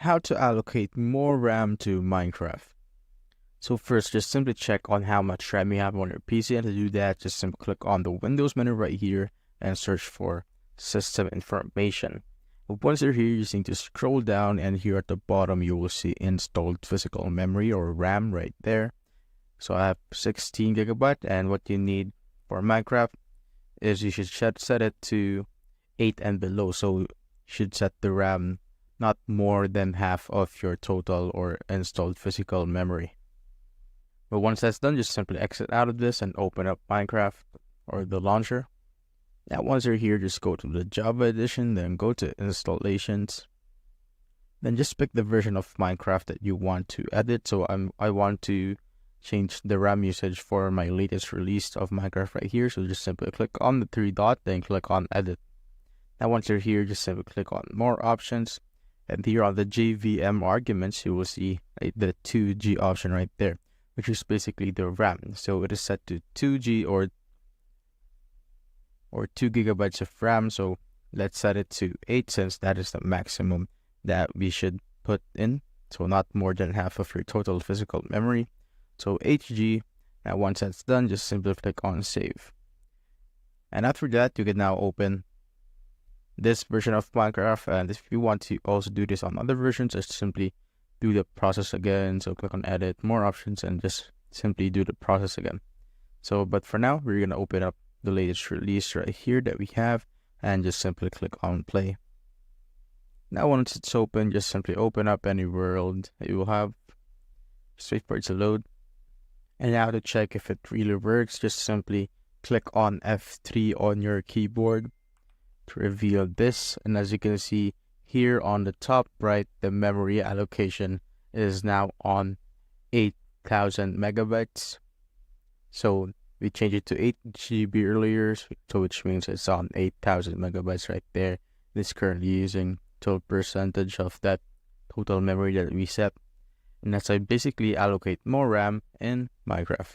How to allocate more RAM to Minecraft. So first, just simply check on how much RAM you have on your PC, and to do that, just simply click on the Windows menu right here and search for System Information. But once you're here, you just need to scroll down, and here at the bottom, you will see Installed Physical Memory or RAM right there. So I have 16 gigabyte, and what you need for Minecraft is you should set it to 8 and below. So you should set the RAM not more than half of your total or installed physical memory. But once that's done, just simply exit out of this and open up Minecraft or the launcher. Now once you're here, just go to the Java edition, then go to installations. Then just pick the version of Minecraft that you want to edit. So I want to change the RAM usage for my latest release of Minecraft right here. So just simply click on the three dot, then click on edit. Now once you're here, just simply click on more options. And here on the JVM arguments, you will see the 2G option right there, which is basically the RAM. So it is set to 2G or 2 gigabytes of RAM. So let's set it to 8 since that is the maximum that we should put in. So not more than half of your total physical memory. So 8G. Now once that's done, just simply click on save. And after that, you can now open this version of Minecraft, and if you want to also do this on other versions, just simply do the process again. So click on edit, more options, and just simply do the process again. So but for now, we're gonna open up the latest release right here that we have, and just simply click on play. Now once it's open, just simply open up any world that you will have. Just wait for it to load. And now to check if it really works, just simply click on F3 on your keyboard to reveal this. And as you can see here on the top right, the memory allocation is now on 8,000 megabytes. So we changed it to 8 GB earlier, so which means it's on 8,000 megabytes right there. It's currently using 12% of that total memory that we set. And that's how I basically allocate more RAM in Minecraft.